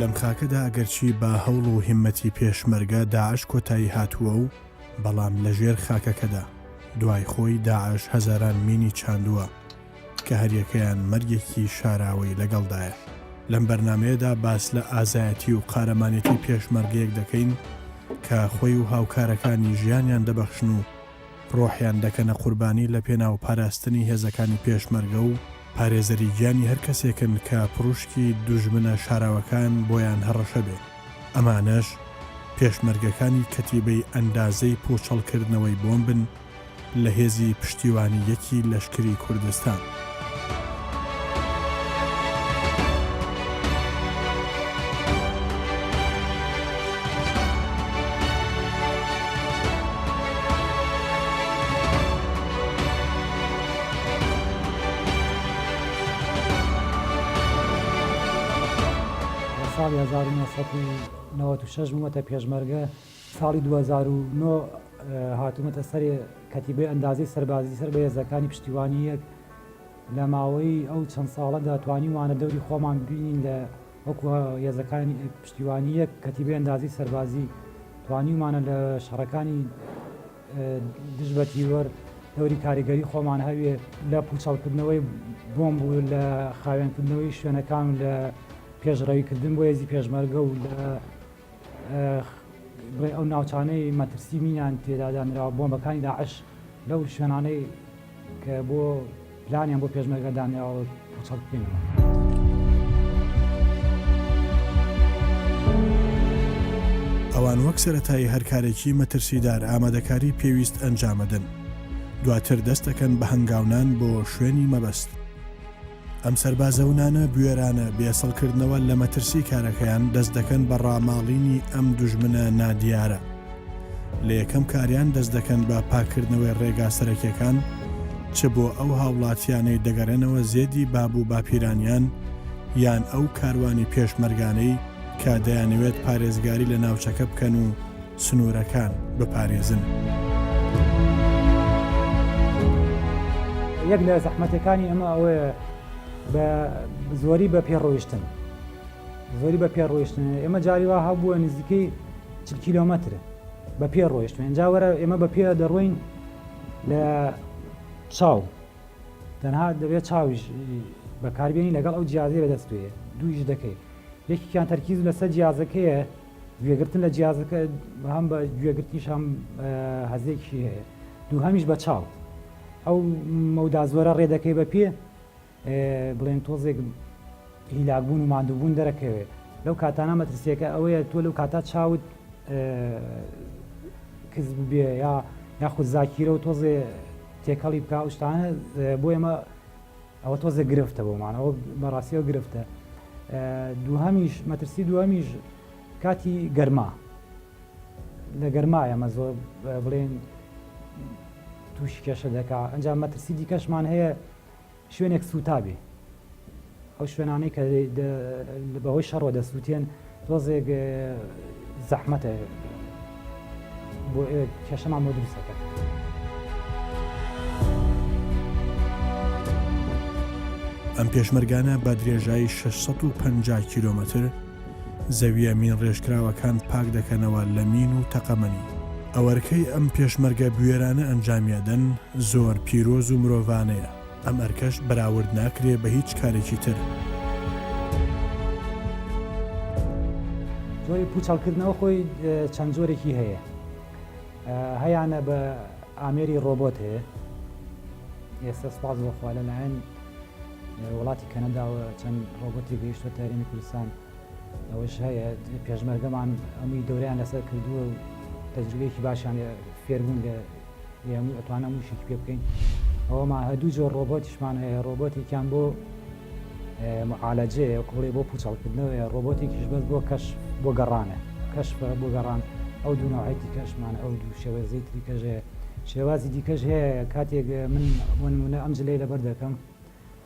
لەم خاکەدا ئەگەرچی با هەوڵ و هیممەتی پێشمەرگە داعش کۆتایی هاتووە و بەڵام لەژێر خاکەکەدا دوای خۆی داعش هەزاران مینی چاندووە کە هەریەکەیان مەرگێکی شاراوی لەگەڵدایە. لەم بەرنمەیەدا باس لە ئازایەتی و قارەمانێتی پێشمەرگەیەک دەکەین کە خۆی و هاوکارەکانی ژیانیان دەبەخشن و ڕۆحیان دەکەنە قوربانی لە پێناو پاراستنی هێزەکانی پێشمەرگە و پارێزەری گیانی هەر کەسێکن کە پڕوشکی دوژمنە شاراوەکان بۆیان هەڕەشە بێ. ئەمانەش پێشمەرگەکانی کەتیبەی ئەندازەی پوچەڵکردنەوەی بۆمبن لە هێزی پشتیوانی یەکی لەشکری کوردستان. ساڵی 1996 بوومەتە پێشمەرگە، ساڵی 2009 هاتوومەتە سەرێ کەتیبەی ئەندازەی سەربازی سەر بە هێزەکانی پشتیوانیەک. لە ماوەی ئەو چەند ساڵەدا توانیوانە دەوری خۆمان ببینین لە وەکو هێزەکانی پشتیوانیەک کەتیبەی ئەندازەی سەربازی توانیومانە لە شەڕەکانی دژ بە تیوەر دەوری کاریگەری خۆمان هەوێ لە پوچەڵکردنەوەی بۆمب و لە خاوێنکردنەوەی شوێنەکان لە پێشڕەویکردن بۆ هێزی پێشمەرگە و لە ئەو ناوچانەی مەترسی مینیان تێدادانراوە بۆمبەکانی داعش لەو شوێنانەی کە بۆ پلانیان بۆ پێشمەرگە دانراوە پوچەڵ بکەینەوە. ئەوان وەک سەرەتایی هەر کارێکی مەترسیدار ئامادەکاری پێویست ئەنجامەدەن، دواتر دەست دەکەن بە هەنگاونان بۆ شوێنی مەبەست. ئەم سەربازەونانە بوێرانە بێسەڵکردنەوە لە مەترسی کارەکەیان دەست دەکەن بە ڕاماڵینی ئەم دوژمنە نادیارە. لە یەکەم کاریان دەست دەکەن بە پاکردنەوەی ڕێگا سەرەکیەکان، چ بۆ ئەو هاوڵاتیانەی دەگەڕێنەوە زێدی بابوو باپیرانیان یان ئەو کاروانی پێشمەرگانەی کە دەیانەوێت پارێزگاری لە ناوچەکە بکەن و سنوورەکان بپارێزن. یەک لە زەحمەتەکانی ئەمە ئەوەیە بە زۆری بە پێڕۆیشتن، زۆری بە پێڕۆیشتن. ئێمە جاری وا هەبووە نزیکەی 40 کیلۆمەتر بە پێ ڕۆیشتن. ئەنجا وەرە ئێمە بە پێ دەڕۆین لە چاو، تەنها دەبێت چاویش بەکاربیێنی لەگەڵ ئەو جیازەیە بەدەستوێ. دوویش دەکەی، یەکێکیان تەرکیز لەسەر جیازەکەیە، گوێگرتن لە جیازەکە هەم بە گوێگرتنیش هەم هەزێکی هەیە، دوو هەمیش بە چاو. ئەو مەودا زۆرە ڕێدەکەی بە پێ بڵێن تۆزێک هیلاکبوون و ماندووبوون دەرەکەوێت. لەو کاتانە مەترسیەکە ئەوەیە تۆ لەو کاتا چاوت کەس ببێ یاخود زاکیرە و تۆزێ تێکەڵی بکە و شتانە بۆ ئێمە ئەوە تۆزێ گرفتە بۆمانەوە بەڕاستیەوە گرفتە. دووهەمیش مەترسی دووهەمیش کاتی گەرما، لە گەرمایە ئەمە زۆر بڵێن تووشی کێشە دەکا. ئەنجام مەترسی دیکەشمان هەیە شوێنێک سوتابێ، ئەو شوێنانەی کە بەهۆی شەڕۆ دەسووتێن تۆزێک زەحمەتە بۆ کێشەمان بۆ دروستەکە. ئەم پێشمەرگانە بە درێژایی 650 کیلۆمەتر زەویە مین ڕێژکراوەکان پاک دەکەنەوە لە مین و تەقەمەنی. ئەوەرکەی ئەم پێشمەرگە بوێرانە ئەنجامیادەن زۆر پیرۆز و مرۆڤانەیە. ئەم ئەرکەش بەراورد ناکرێ بە هیچ کارێکی تر. زۆری پوچەڵکردنەوە خۆی چەند زۆرێکی هەیە. هەیانە بە ئامێری ڕۆبۆت هەیە. ئێستا سوپاس بۆخوا لەلایەن وڵاتی کەنەداوە چەند ڕۆبۆتی گەیشتوە هەرێمی کوردستان. ئەوەش هەیە پێشمەرگەمان ئەمووی دەوریان لەسەر کردووە و تەجروبەیەکی باشیان فێربوون لە هەمووی ئەتوانە هەمووشێکی پێ بکەین. ئەوەمان هەردوو جۆر ڕۆبۆتیشمان هەیە. ڕۆبۆتێکیان بۆ معالەجەیە کوڵێ بۆ پوچەڵکردنەوەیە، ڕۆبۆتێکیش بەس بۆ کەشف بۆ گەڕانە، کەشف بۆ گەڕان. ئەو دوو ناوعەتی کەشمان ئەو دوو شێوەزەی تریکەش هەیە. شێوازی دیکەش هەیە. کاتێک من نمونە ئەم جلەی لەبەر دەکەم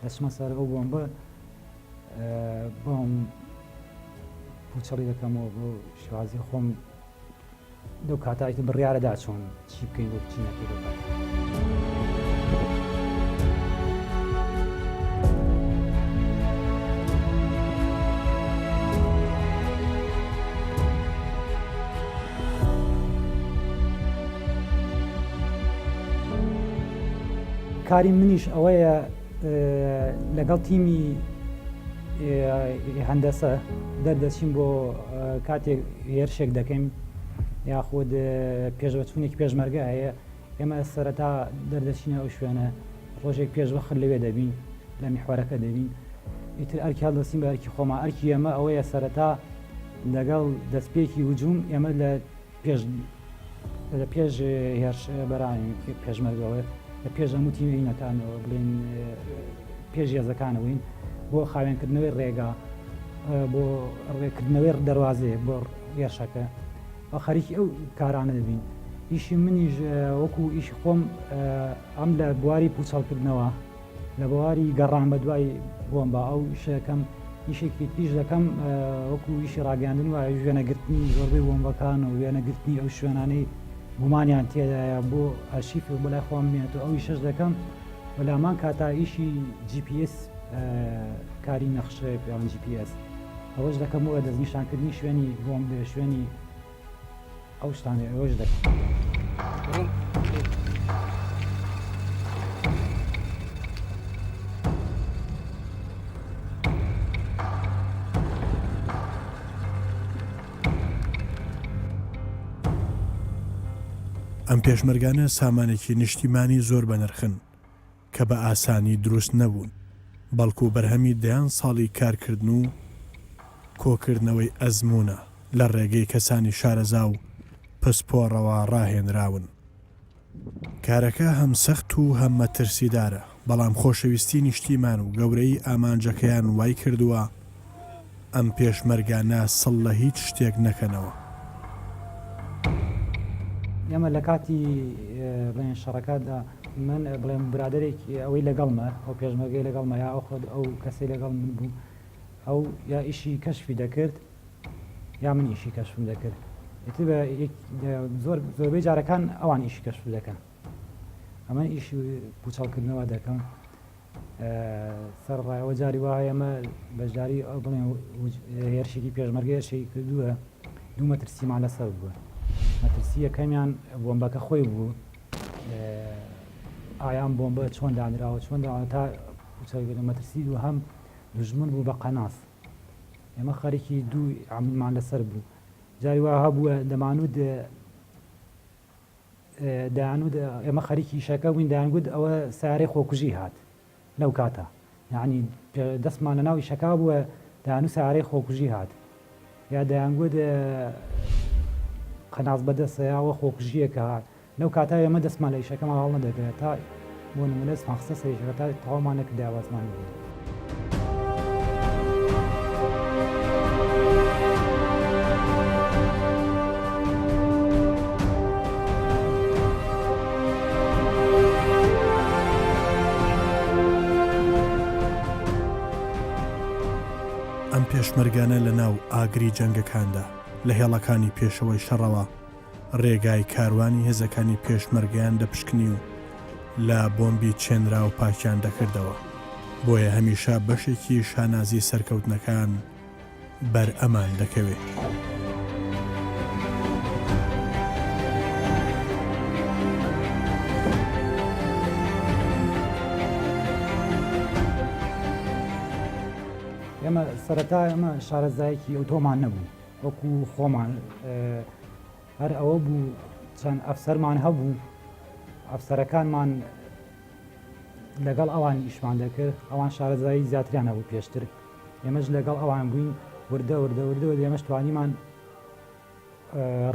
دەچمە سەر ئەو بۆمبە بۆم پوچەڵی دەکەمەوە بۆ شێوازی خۆم دەو کاتایتە بڕیارەدا چۆن چی بکەین بۆ بچین نەکەی دەو کاتە. کاری منیش ئەوەیە لەگەڵ تیمی هەندەسە دەردەچین بۆ کاتێک هێرشێک دەکەین یاخود پێشبەچوونێک پێشمەرگە هەیە ئێمە سەرەتا دەردەچینە ئەو شوێنە ڕۆژێک پێشوەخت لەوێ دەبین لە میحوارەکە دەبین ئیتر ئەرکی هەڵدەستین بە ئەرکی خۆمان ئەرکی ئێمە ئەوەیە سەرەتا لەگەڵ دەستپێکی هجووم ئێمە لە پێش هێرش بەرانی پێشمەرگەوە لە پێش هەموو تیمینەکانەوە بڵێن پێش هێزەکانەوەین بۆ خاوێنکردنەوەی ڕێگا بۆ ڕێکردنەوەی دەواازەیە بۆ هێرشەکە بە خەریکی ئەو کارانە دەبین ئیشی منیش وەکو ئیشی خۆم ئەم لە بواری پوچەڵکردنەوە لە بواری گەڕان بە دوای بۆم بە ئەو شەکەم ئیشێکی پیش دەکەم وەکو ئیشی ڕاگەاندن وایە وێنەگرتنی زۆربەی بۆمبەکان و وێنەگرتنی ئەو شوێنانەی گومانیان تێدایە بۆ ئەرشیف و بەلای خۆم بێت و ئەوی شەش دەکەم وەلامان کاتا ئیشی GPS کاری نەخشەیە پێیان GPS ئەوەش دەکەم وە دەستنیشانکردنی شوێنی بۆم بێ شوێنی ئەو شتانێ ئەوەش دەکەم. ئەم پێشمەرگانە سامانێکی نیشتیمانی زۆر بەنرخن کە بە ئاسانی دروست نەبوون بەڵکو بەرهەمی دەیان ساڵی کارکردن و کۆکردنەوەی ئەزمونە لە ڕێگەی کەسانی شارەزا و پسپۆڕەوە ڕاهێنراون. کارەکە هەم سەخت و هەم مەترسیدارە بەڵام خۆشەویستی نیشتیمان و گەورەی ئامانجەکەیان وای کردووە ئەم پێشمەرگانە سڵ لە هیچ شتێک نەکەنەوە. ئێمە لە کاتی بڵێن شەڕەکەدا من بڵێن برادێکی ئەوەی لەگەڵمە ئەو پێشمەرگەی لەگەڵمە یا ئەو کەسی لەگەڵ من بوو ئەو یا ئیشی کەشفی دەکرد یا من ئیشی کەشفم دەکرد زۆربەی جارەکان ئەوان ئیشی کەشف دەکەن ئەمە ئیشی پوچەڵکردنەوە دەکەم سەر ڕایەوە جاری وایە ئەمە بەشداری ئەو بڵێن هێرشێکی پێشمەرگەیەشی کردووە دوو مەترسیمان لەسەر بووە مەترسی یەکەمیان بۆمبەکە خۆی بوو ئایان بۆمبە چۆن دانراوە چۆن تا مەترسی دوو هەم دوژمن بوو بە قەناس ئێمە خەریکی دوو عاملمان لەسەر بوو جاری وا هەبووە دەمانوت دایانود ئێمە خەریکی شەکە بووین دایانگوت ئەوە سیارەی خۆکوژی هات لەو کاتە یعنی دەستمان لە ناوی شەکا بووە دایانوت سیارەی خۆکوژی هات یا دایانگوت قەناس بەدەستەیەوە خۆکوژیەکە هات لەو کاتا ئێمە دەستمان لە ئیشەکەمان هەڵ نەدەگرێت تا بۆ نمونە خستە سەریشەکە تا تەواومان نەکرد داوازمان بێت. ئەم پێشمەرگانە لە ناو ئاگری جەنگەکاندا لە هێڵەکانی پێشەوەی شەڕەوە ڕێگای کاروانی هێزەکانی پێشمەرگیان دەپشکنی و لە بۆمبی چێنرا و پاکیان دەکردەوە بۆیە هەمیشە بەشێکی شانازی سەرکەوتنەکان بەر ئەمان دەکەوێت. ئێمە سەرەتا ئەمە شارەزایەکی ئۆتۆمان نەبوو وەکو خۆمان هەر ئەوە بوو چەند ئەفسەرمان هەبوو ئەفسەرەکانمان لەگەڵ ئەوان ئیشمان دەکرد ئەوان شارەزایی زیاتریان هەبوو پێشتر ئێمەش لەگەڵ ئەوان بووین وردە ئێمەش توانیمان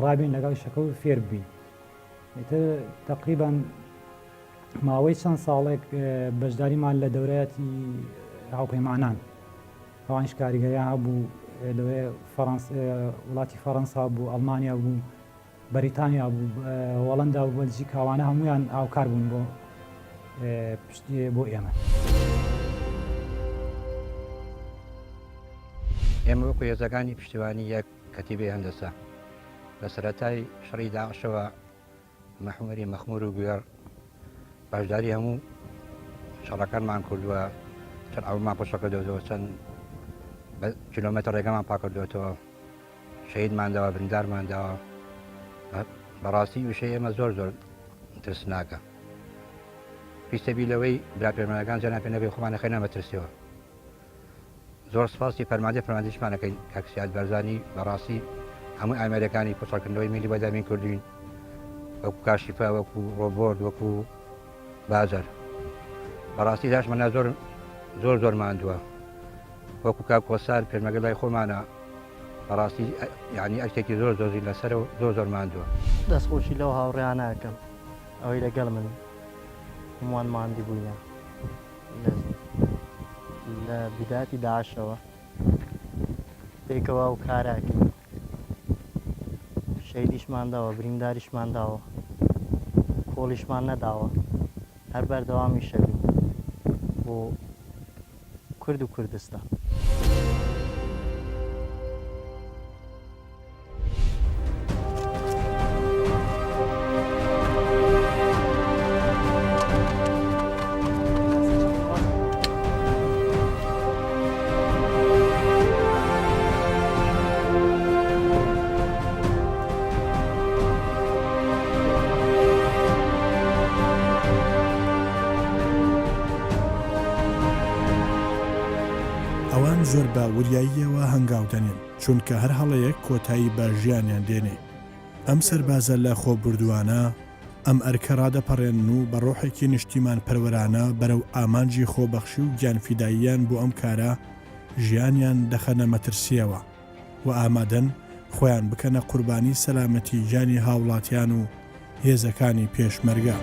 ڕابین لەگەڵ شەکە و فێر بووین تقریبان ماوەی چەند ساڵێک بەشداریمان لە دەورەتی هاوپەیمانان ئەوانش کاریگەریان هەبوو لەوێ وڵاتی فەڕەنسا بوو ئەڵمانیا بوو بەریتانیا بوو وەڵەندا و بەلژیک کاوانە هەمویان هاوکار بوون بۆ پشتی بۆ ئێمە. ئێمە وەکو هێزەکانی پشتیوانی یەک کەتیبەی هەندەسە لە سەرەتای شەڕی داعشەوە مەحموری مەخمور و گوێر باشداری هەموو شەڕەکانمان کردووە چەند ئەومان پشەکە دەوتەوە چەند کیلۆمەتر ڕێگەمان پاکردوێتەوە شەهیدمانداوە بریندارمانداوە بەڕاستی وشەی ئێمە زۆر ترسناکە پیسەبیلەوەی براپێرمانەکان جەنا پێ نەبێ خۆمانە خەی نامەترسیەوە زۆر سپاسی فەرماندەیشمانەکەین کاکسیات بەرزانی بەڕاستی هەموو ئامێرەکانی کوچڕکردنەوەی میلی بەدامین کردوین وەکو کاشیفا وەکو ڕۆبۆرد وەکو بازەر بەڕاستی داشمەنا زۆر ماندووە وەکو کاک کۆسار پێرمەگە لای خۆمانە بەڕاستی یعنی ئەرکێکی زۆر دۆزی لەسەر و زۆر ماندووە دەستخۆشی لەو هاوڕێیان ناکەم ئەوەی لەگەڵ من هەمووان ماندی بووینە لە بیداتی داعشەوە پێکەوە و کاراکە شەیدیشمان داوە برینداریشمان داوە کۆڵیشمان نەداوە هەر بەردەوامی شەوی بۆ کورد و کوردستان ئەوان زۆر بە وریاییەوە هەنگاو دەنێن چونکە هەر هەڵەیەک کۆتایی بە ژیانیان دێنێ ئەم سەربازە لە خۆبردووانە ئەم ئەرکە ڕادەپەڕێن و بە ڕۆحێکی نیشتیمان پەروەرانە بەرەو ئامانجی خۆبەخشی و گیانفیداییان بۆ ئەم کارە ژیانیان دەخەنە مەترسیەوە و ئامادەن خۆیان بکەنە قوربانی سەلامەتی گیانی هاوڵاتیان و هێزەکانی پێشمەرگە.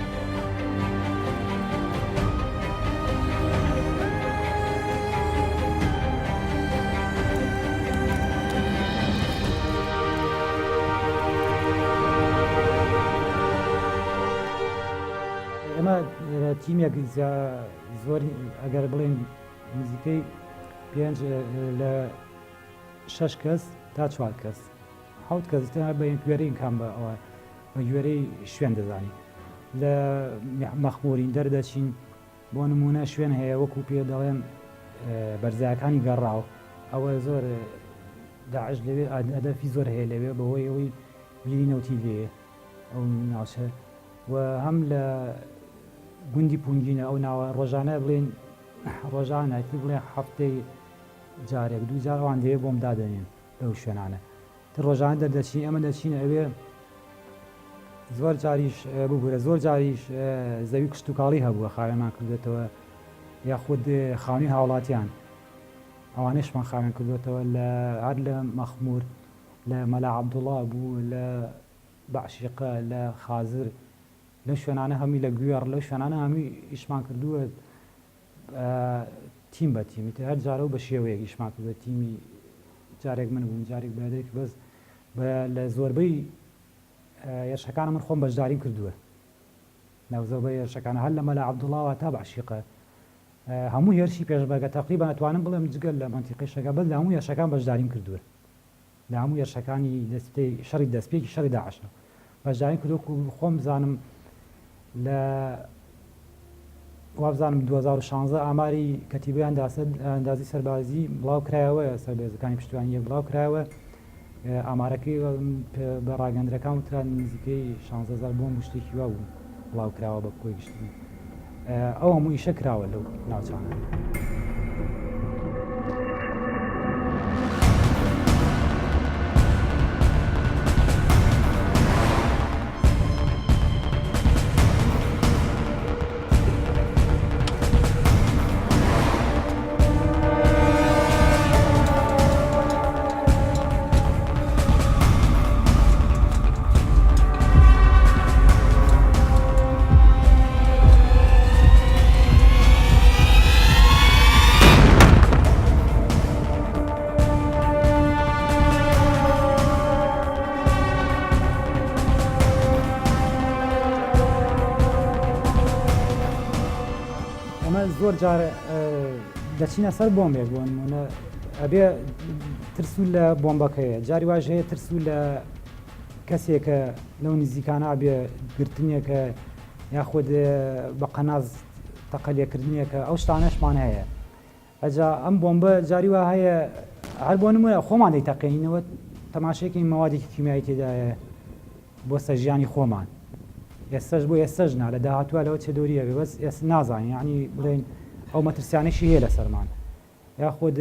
ئەمە تیمێک زۆر ئەگەر بڵێن نزیکەی 5 لە 6 کەس تا 4 کەس 7 کەس بە گوێرەی کام بە ئەوە بە گوێرەی شوێن دەزانی لە مەخمورین دەردەچین بۆ نمونە شوێن هەیە وەکو پێ دەڵێن بەرزایەکانی گەڕاو ئەوە زۆر داعش لەوێ ئەدەفی زۆر هەیە لەوێ بەهۆی ئەوەی بینەوتی لێ ئەو ناوچە و هەم لە گوندی پونگینە ئەو ناوە ڕۆژانە بڵێن ڕۆژانەتی بڵێن هەفتەی جارێک 2 جار ئەوان دەوێت بۆم دادەنێن لەو شوێنانە ڕۆژانە دەردەچین ئەمە دەچینە ئەوێ زۆر جاریش ببوورە زۆر جاریش زەوی کشت و کاڵی هەبووە خاوێنمان کردێتەوە یاخود خاونی هاوڵاتیان ئەوانشمان خاوێن کردوێتەوە لە هەر لە مەخمور لە مەلا عەبدوڵڵا بوو لە بەعشیقە لە خازر لە شوێنانە هەمی لە گوێڕ لە شوێنانە هەمی ئیشمان کردووە تیم بە تیمی هەر جارە و بە شێوەیەک ئیشمان کردووە تیمی جارێک من بووم جارێک بەدەێک بەس لە زۆربەی یەرشەکانە من خۆم بەشداریم کردووە ناوزەبەی یەرشەکانە هەر لە مەلا عەبدوڵڵاوە تا بەعشیقە هەموو هێرشی پێشبەرگە تەقریبان ئەتوانم بڵێم جگەل لە مەنتیقی شەکە بەس لە هەموو یەرشەکان بەشداریم کردووە لە هەموو یەرشەکانی شەڕی دەستپێکی شەڕی داعشە بەشداریم کردووە خۆم بزانم لە وابزانم 2016 ئاماری کەتیبەی ئەندازی سەربازی بڵاو کرایەوە سەربێزەکانی پشتیوانی بڵاو کرایەوە ئامارەکەی بە ڕاگەندرەکان وتران نزیکەی 16,000 بۆم شتێکی وا بوو بڵاو کراوە بە کۆی گشتنی ئەو هەموو ئیشە کراوە لەو ناوچانە. زۆر جارە دەچینە سەر بۆمبێک بۆ نمونە ئەبێ ترسو لە بۆمبەکەیە جاری واژ هەیە ترسو لە کەسێکە لەو نزیکانە بێ گرتنیەکە یاخود بە قەناز تەقەلێکردنیەکە ئەو شتانەشمان هەیە ئەجا ئەم بۆمبە جاری وا هەیە هەر بۆ نمونە خۆمان دەیتەقێنینەوە تەماشێکی مەوادێکی کیمیایی تێدایە بۆ سەرژیانی خۆمان ئێستش بۆ ئێستەژنا لە داهاتوە لەوە چێ دەوریەبێ بەس ئێس نازانین یعنی بڵێن ئەو مەترسیانێکی هەیە لە سەرمان یاخود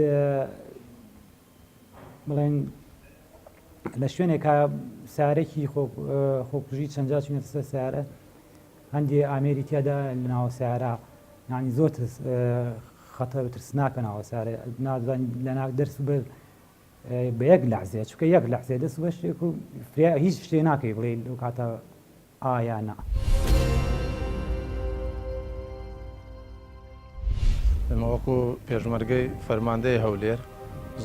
بڵێن لە شوێنێکە سیارێکی خۆکوژی چەندجا چونێتە سەر سیارە هەندێ ئامێری تیادا ناوە سیارە یعنی زۆر خەتەر ترسناکە ناوە سیارە نازانین لە ناو دەرس بە یەک لەحزێ چونکە یەک لەحزێ دەست بە شتێک و هیچ شتێ ناکەی بڵێ لەو کاتە ئایا نا. ئەمەوەکو پێشمەرگەی فەرماندەی هەولێر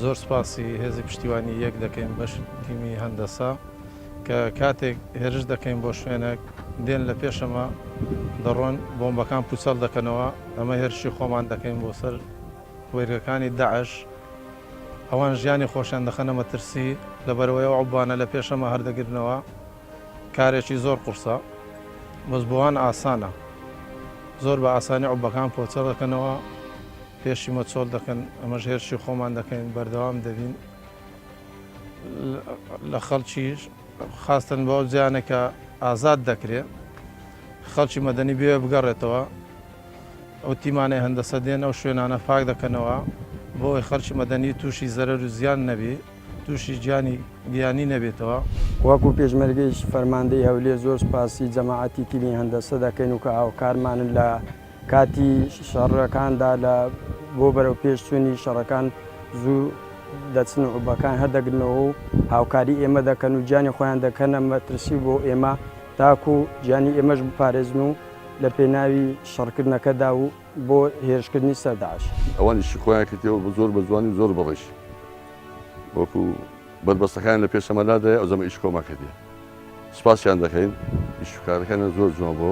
زۆر سپاسی هێزی پشتیوانی یەک دەکەین بەش تیمی هەندەسا کە کاتێک هێرش دەکەین بۆ شوێنێک دێن لە پێشەمە دەڕۆن بۆمبەکان پوچەڵ دەکەنەوە ئەمە هێرشی خۆمان دەکەین بۆ سەر وێرگەکانی داعش ئەوان ژیانی خۆشیان دەخەنە مەترسی لەبەرەوەی عوبانە لە پێشەمە هەردەگرنەوە کارێکی زۆر قورسە بەس بۆوان ئاسانە زۆر بە ئاسانی عوبەکان پۆچەڵ دەکەنەوە پێشی مەچۆڵ دەکەن ئەمەش هێرشی خۆمان دەکەین بەردەوام دەبین لە خەڵکیش خاستن بۆ جیانێکە ئازاد دەکرێت خەڵکی مەدەنی بێ بگەڕێتەوە ئەو تیمانەی هەندەسە دێن ئەو شوێنانە پاک دەکەنەوە بۆ ئەوی خەڵکی مەدەنی تووشی زەرەر و زیان نەبی تووشی گیانی نەبێتەوە. وەکو پێشمەرگەیش فەرماندەی هەولێر زۆر سپاسی جەماعەتی تیمی هەندەسە دەکەین و کە هاوکارمانن لە کاتی شەڕەکاندا لە بۆ بەرەو پێش چوونی شەڕەکان زوو دەچن و عوبەکان هەردەگرنەوە و هاوکاری ئێمە دەکەن و گیانی خۆیان دەکەنە مەترسی بۆ ئێمە تاکو گیانی ئێمەش بپارێزن و لە پێناوی شەڕکردنەکەدا و بۆ هێرشکردنی سەر داعش. ئەوانیشی خۆیان کردەوە بە زۆر بە جوانی زۆر بەڕێش وەکو بەربەستەکان لە پێشەمەلادایە ئەو زەمە ئیش کۆما کردێ سپاسیان دەکەین ئیشکارەکانە زۆر جوان بۆ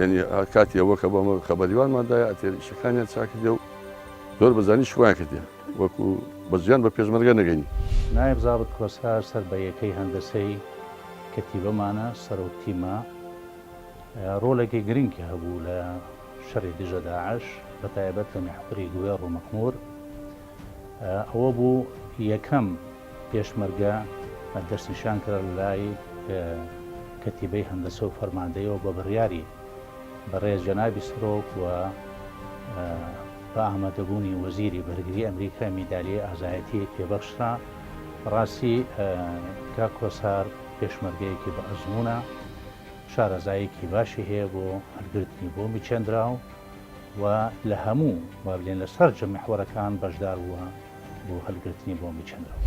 یعنی کاتی ئەوە کە بۆمە خەبەریوانماندایە ئەتێر ئیشەکانیان چاکردێ و زۆر بەزانی شویان کردێ وەکو بەزیان بە پێشمەرگە نەگەنی. نایب زابط کۆسار سەر بە یەکەی هەندەسەی کەتیبەمانە سەر و تیمە ڕۆڵێکی گرنگی هەبوو لە شەڕی دژە داعش بە تایبەت لە میحوری گوێڕ و مەخمور ئەوە بوو یەکەم پێشمەرگە دەستنیشان کرا لە لای کەتیبەی هەندەسە و فەرماندەیەوە بە بڕیاری بەڕێز جەنابی سرۆک و بە ئامادەبوونی وەزیری بەرگری ئەمریکا میدالیە ئازایەتی پێبەخشرا ڕاستی کا کۆسار پێشمەرگەیەکی بە ئەزمونە شارەزایەکی باشی هەیە بۆ هەرگرتنی بۆمی چێندراو و لە هەموو با بڵێن لەسەر جەمیحوەرەکان بەشدار بووە بۆ هەلگرتنی بۆمی چێندراو.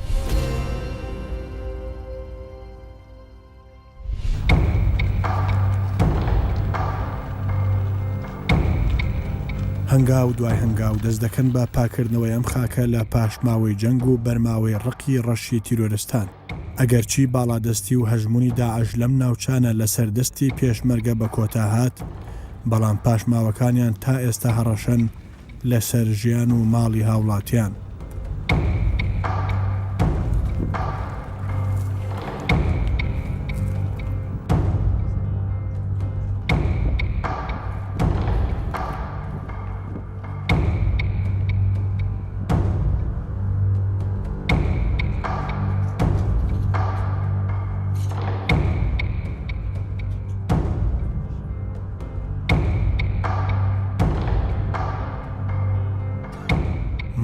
هەنگاو دوای هەنگاو دەست دەکەن بە پاکردنەوەی ئەم خاکە لە پاشماوەی جەنگ و بەرماوەی ڕقی ڕەشی تیرۆرستان ئەگەرچی باڵادەستی و هەژمونی داعش لەم ناوچانە لەسەر دەستی پێشمەرگە بە کۆتا هات بەڵام پاشماوەکانیان تا ئێستا هەڕەشەن لەسەر ژیان و ماڵی هاوڵاتیان.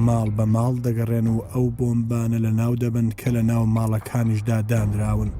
ماڵ بە ماڵ دەگەڕێن و ئەو بۆمبانە لە ناو دەبن کە لە ناو ماڵەکانیشدا دانراون.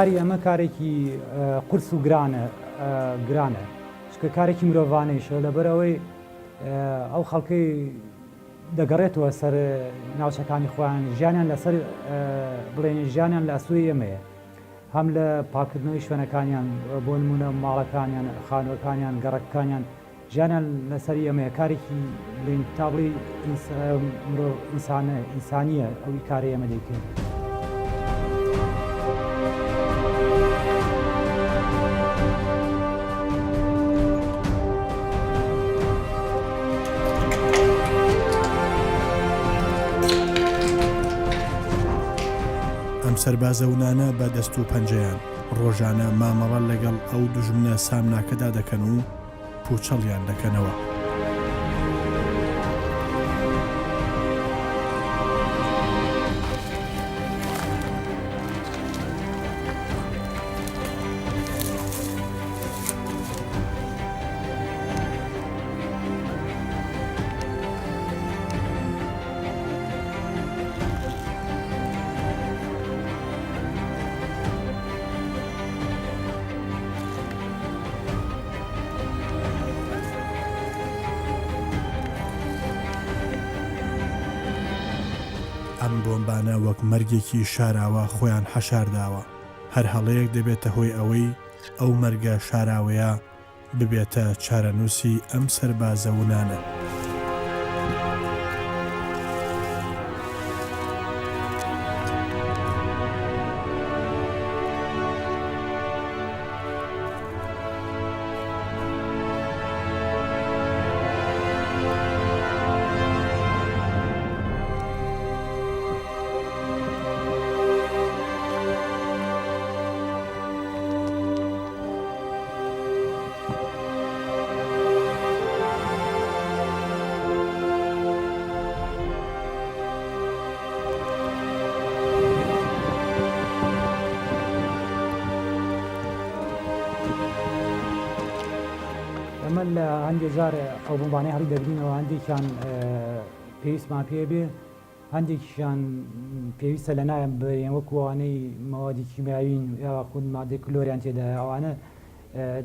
کاری ئەمە کارێکی قورس و گرانە چکە کارێکی مرۆڤانەیشە لەبەرەوەی ئەو خەڵکەی دەگەڕێتەوە سەر ناوچەکانی خۆیان ژیانیان لەسەر بڵێن ژیانیان لە ئەسووی ئێمەیە هەم لە پاکردنەوەی شوێنەکانیان بۆ نمونە ماڵەکانیان خانوەکانیان گەڕەکانیان ژیانیان لەسەری ئەمەیە کارێکی بڵین تا بڵێ مرۆڤ ئینسانیە ئەوی کارەی ئەمە دەیکرد. ئەم سەربازەونانە بە دەست و پەنجەیان ڕۆژانە مامەڵە لەگەڵ ئەو دوژمنە سامناکەدا دەکەن و پوچەڵیان دەکەنەوە. ئەم بۆمبانە وەک مەرگێکی شاراوە خۆیان حەشارداوە، هەر هەڵەیەک دەبێتە هۆی ئەوەی ئەو مەرگە شاراوەیە ببێتە چارەنووسی ئەم سەربازەونانە. ئەمە لە هەندێک جار ئەو بۆمبانەی هەڵی دەبینەوە هەندێکیان پێویستمان پێ بێ هەندێکیان پێویستە لە نایە بێن وەکوانەی مەوادی کیمیاوین یا خود مادەی کلۆریان تێدا ئەوانە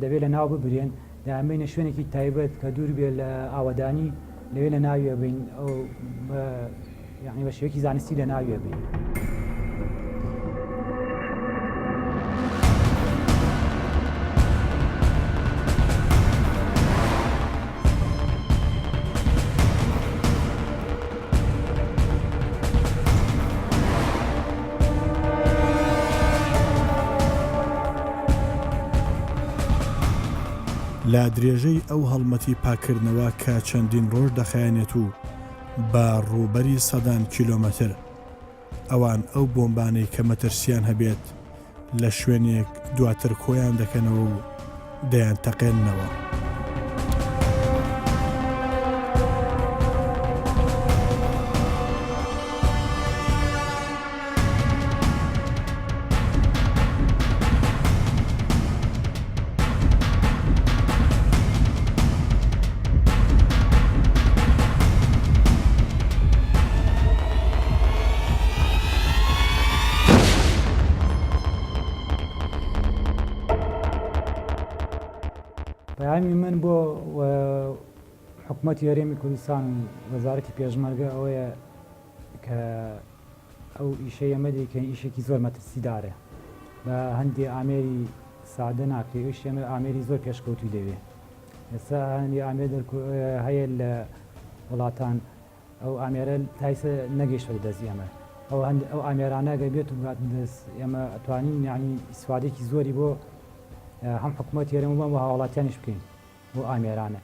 دەبێت لە ناو ببرێن دامێنە شوێنێکی تایبەت کە دوور بێت لە ئاوەدانی لەوێ لە ناویە بین ئەو یعنی بە شێوەیەکی زانستی لە ناویە بین. لە درێژەی ئەو هەڵمەتی پاکردنەوە کە چەندین ڕۆژ دەخایەنێت و بە ڕووبەری سەدان کیلۆمەتر ئەوان ئەو بۆمبانەی کە مەترسیان هەبێت لە شوێنێک دواتر کۆیان دەکەنەوە و دەیان تەقێننەوە. پەیامی من بۆ حکوومەتی هەرێمی کوردستان و وەزارەتی پێشمەرگە ئەوەیە کە ئەو ئیشەی ئەمە دەکەن ئیشێکی زۆر مەترسیدارە بە هەندێک ئامێری سادە ناکرێت ئەوش ئەمە ئامێری زۆر پێشکەوتوی دەوێت. ئێستا هەندێک ئامێر هەیە لە وڵاتان ئەو ئامێرە تایسە نەگەیشتە دەستی ئەمە ئەو ئامێرانە گە بێت و دەست ئێمە ئەتوانین یعنی ئیسفادێکی زۆری بۆ هەم حکوومەتی هەرێم بۆ هاوڵاتیانیش بکەین بۆ ئامێرانە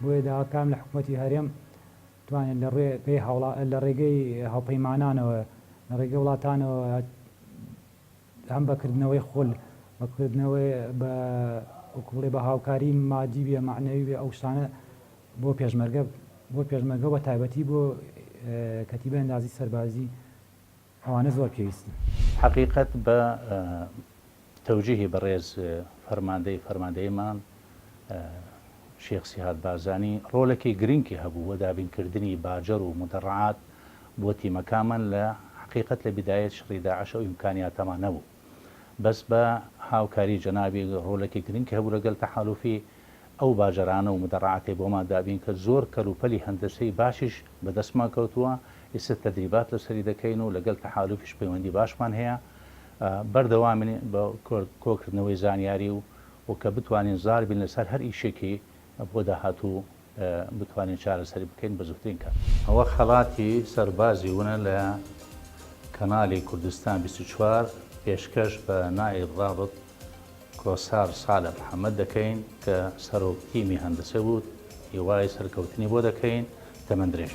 بۆیە داواکام لە حکوومەتی هەرێم توانێت لە ڕێگەی هاوپەیمانانەوە لە ڕێگەی وڵاتانەوە هەم بەکردنەوەی خۆل بەکردنەوەی بە بە هاوکاری مادی بێ معنەوی بێ ئەو شتانە بۆ پێشمەرگە بە تایبەتی بۆ کەتیبە ئەندازی سەربازی ئەوانە زۆر پێویستن. حقیقت بە تەوجیهی بەڕێز فەرماندەیمان شێخ سیهاد بارزانی ڕۆلێکی گرنگی هەبوو وە دابینکردنی باجەر و مدەڕعات بۆ تیمەکانمان لە حقیقت لە بیدایەت شڕی داعش و ئیمکانیاتەمان نەبوو بەس بە هاوکاری جەنابی ڕۆلێکی گرنگی هەبوو لەگەڵ تەحالوفی ئەو باجەرانە و مدەڕعاتی بۆمان دابین کە زۆر کەلوپەلی هەندەسەی باشیش بەدەستمان کەوتووە ئێستا تەدریبات لەسەری دەکەین و لەگەڵ تەحالوفیش پەیوەندی باشمان هەیە بەردەوامین بە کۆکردنەوەی زانیاری و کە بتوانین زار بین لەسەر هەر ئیشێکی بۆ داهاتوو بتوانین چارەسەری بکەین بە زووترین کات. ئەوە خەڵاتی سەربازی وونە لە کەناڵی کوردستان 24 پێشکەش بە نایب ڕابط کۆسار سالە محەممەد دەکەین کە سەرۆک تیمی هەندسە بوو هیوای سەرکەوتنی بۆ دەکەین تەمەندرێژ.